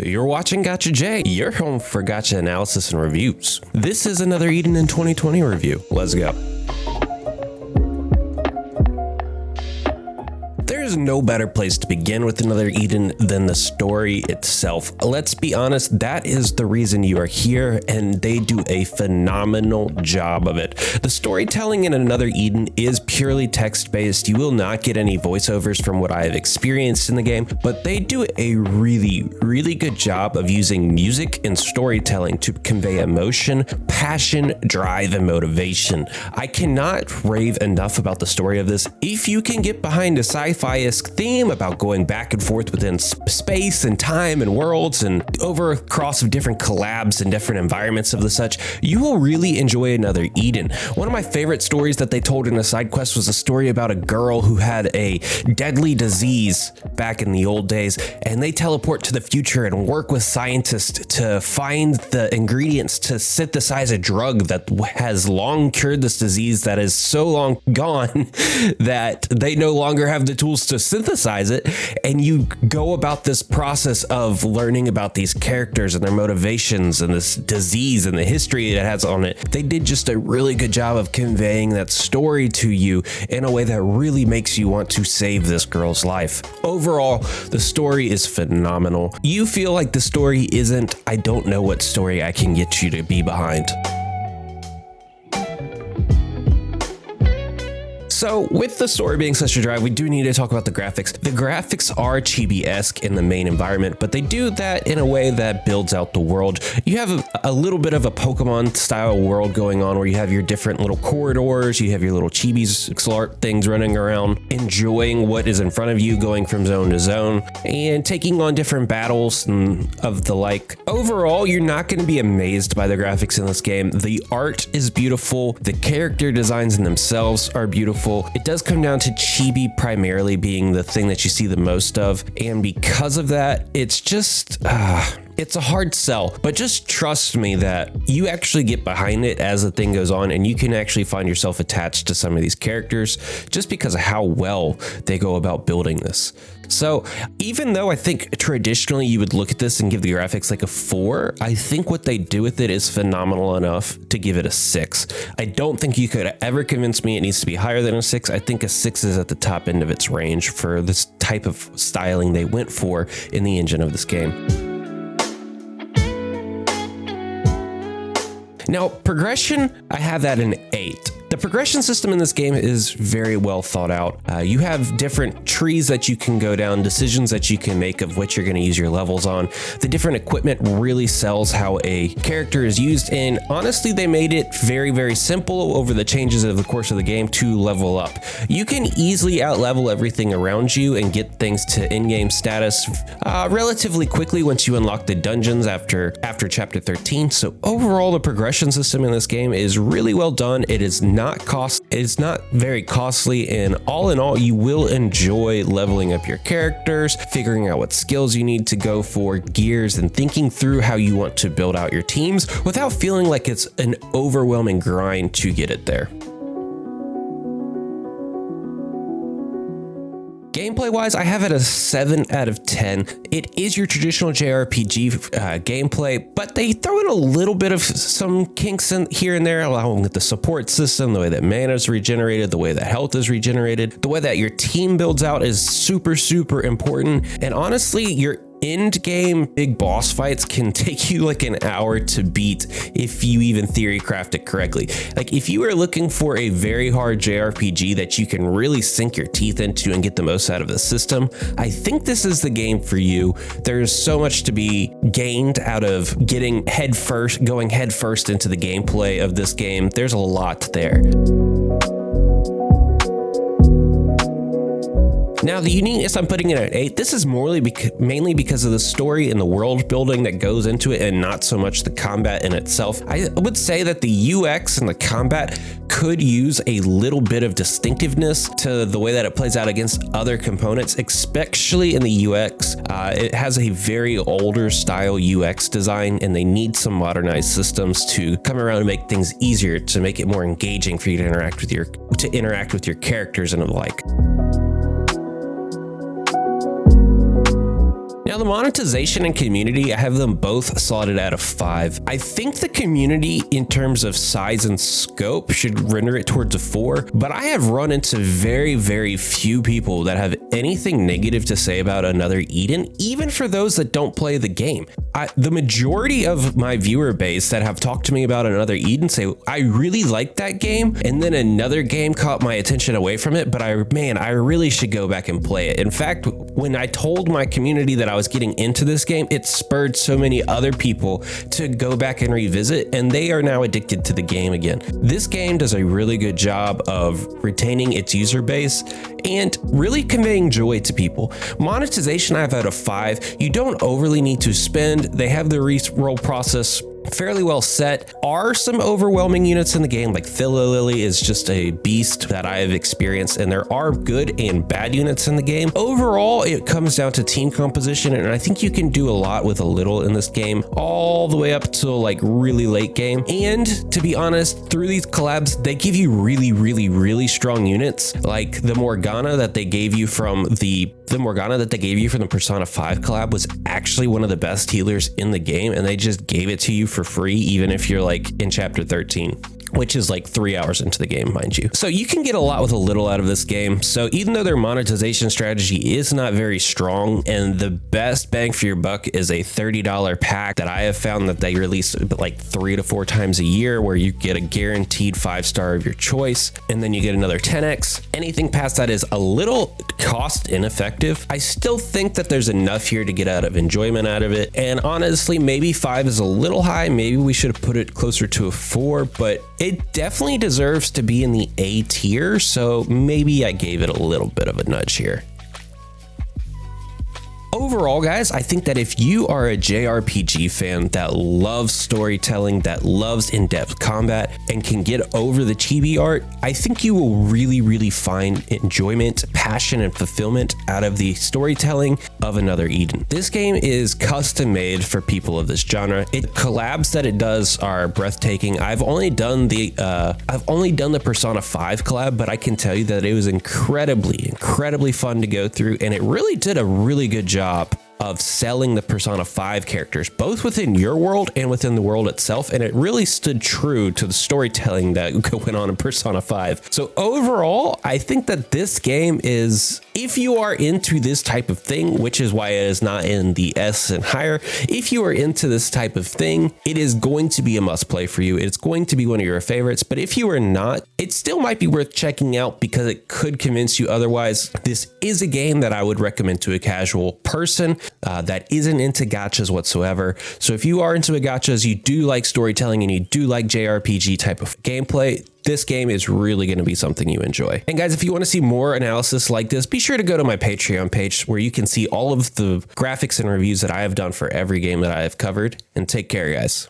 You're watching Gacha Jay, your home for gacha analysis and reviews. This is another Eden in 2020 review. Let's go. There's no better place to begin with another Eden than the story itself. Let's be honest, that is the reason you are here, and they do a phenomenal job of it. The storytelling in another Eden is purely text-based. You will not get any voiceovers from what I have experienced in the game, but they do a really good job of using music and storytelling to convey emotion, passion, drive, and motivation. I cannot rave enough about the story of this. If you can get behind a sci-fi-esque theme about going back and forth within space and time and worlds and over across of different collabs and different environments of the such, you will really enjoy another Eden. One of my favorite stories that they told in a side quest was a story about a girl who had a deadly disease back in the old days, and they teleport to the future and work with scientists to find the ingredients to synthesize a drug that has long cured this disease that is so long gone that they no longer have the tools to synthesize it. And you go about this process of learning about these characters and their motivations and this disease and the history it has on it. They did just a really good job of conveying that story to you in a way that really makes you want to save this girl's life. Overall, the story is phenomenal. You feel like the story isn't, I don't know what story I can get you to be behind. So with the story being such a drive, we do need to talk about the graphics. The graphics are chibi-esque in the main environment, but they do that in a way that builds out the world. You have a little bit of a Pokemon style world going on where you have your different little corridors, you have your little chibi things running around, enjoying what is in front of you, going from zone to zone, and taking on different battles and of the like. Overall, you're not going to be amazed by the graphics in this game. The art is beautiful. The character designs in themselves are beautiful. It does come down to chibi primarily being the thing that you see the most of, and because of that, it's just it's a hard sell, but just trust me that you actually get behind it as the thing goes on, and you can actually find yourself attached to some of these characters just because of how well they go about building this. So even though I think traditionally you would look at this and give the graphics like a 4, I think what they do with it is phenomenal enough to give it a 6. I don't think you could ever convince me it needs to be higher than a 6. I think a 6 is at the top end of its range for this type of styling they went for in the engine of this game. Now, progression, I have that an 8. The progression system in this game is very well thought out. You have different trees that you can go down, decisions that you can make of what you're going to use your levels on. The different equipment really sells how a character is used, and honestly, they made it very simple over the changes of the course of the game to level up. You can easily out-level everything around you and get things to in-game status relatively quickly once you unlock the dungeons after chapter 13. So overall, the progression system in this game is really well done. It is not very costly, and all in all, you will enjoy leveling up your characters, figuring out what skills you need to go for, gears, and thinking through how you want to build out your teams without feeling like it's an overwhelming grind to get it there. Gameplay-wise, I have it a 7 out of 10. It is your traditional JRPG gameplay, but they throw in a little bit of some kinks in here and there, along with the support system, the way that mana is regenerated, the way that health is regenerated, the way that your team builds out is super important. And honestly, your end game big boss fights can take you like an hour to beat if you even theory craft it correctly. Like if you are looking for a very hard JRPG that you can really sink your teeth into and get the most out of the system, I think this is the game for you. There's so much to be gained out of going head first into the gameplay of this game. There's a lot there. Now, the uniqueness, I'm putting it at 8. This is mainly because of the story and the world building that goes into it, and not so much the combat in itself. I would say that the UX and the combat could use a little bit of distinctiveness to the way that it plays out against other components, especially in the UX. It has a very older style UX design, and they need some modernized systems to come around and make things easier, to make it more engaging for you to interact with your characters and the like. Now, the monetization and community, I have them both slotted at a 5. I think the community in terms of size and scope should render it towards a 4, but I have run into very, very few people that have anything negative to say about Another Eden, even for those that don't play the game. The majority of my viewer base that have talked to me about Another Eden say, I really like that game, and then another game caught my attention away from it, but I really should go back and play it. In fact, when I told my community that I was getting into this game, it spurred so many other people to go back and revisit, and they are now addicted to the game again. This game does a really good job of retaining its user base and really conveying joy to people. Monetization, I've had a 5. You don't overly need to spend. They have the re-roll process fairly well set. Are some overwhelming units in the game, like Lily is just a beast that I have experienced, and there are good and bad units in the game. Overall, it comes down to team composition, and I think you can do a lot with a little in this game, all the way up to like really late game. And to be honest, through these collabs, they give you really, really, really strong units, like the Morgana that they gave you from the Persona 5 collab was actually one of the best healers in the game, and they just gave it to you for free, even if you're like in chapter 13, which is like 3 hours into the game, mind you. So you can get a lot with a little out of this game. So even though their monetization strategy is not very strong, and the best bang for your buck is a $30 pack that I have found that they release like 3 to 4 times a year, where you get a guaranteed 5-star of your choice, and then you get another 10x. Anything past that is a little cost ineffective. I still think that there's enough here to get out of enjoyment out of it. And honestly, maybe 5 is a little high. Maybe we should have put it closer to a 4, but it definitely deserves to be in the A tier, so maybe I gave it a little bit of a nudge here. Overall, guys, I think that if you are a JRPG fan that loves storytelling, that loves in-depth combat, and can get over the chibi art, I think you will really, really find enjoyment, passion, and fulfillment out of the storytelling of Another Eden. This game is custom made for people of this genre. Collabs that it does are breathtaking. I've only done the Persona 5 collab, but I can tell you that it was incredibly fun to go through, and it really did a really good job of selling the Persona 5 characters, both within your world and within the world itself, and it really stood true to the storytelling that went on in Persona 5. So overall, I think that this game is, if you are into this type of thing, which is why it is not in the S and higher, if you are into this type of thing, it is going to be a must play for you. It's going to be one of your favorites, but if you are not, it still might be worth checking out because it could convince you otherwise. This is a game that I would recommend to a casual person that isn't into gachas whatsoever. So if you are into gachas, you do like storytelling, and you do like JRPG type of gameplay, this game is really going to be something you enjoy. And guys, if you want to see more analysis like this, be sure to go to my Patreon page, where you can see all of the graphics and reviews that I have done for every game that I have covered. And take care, guys.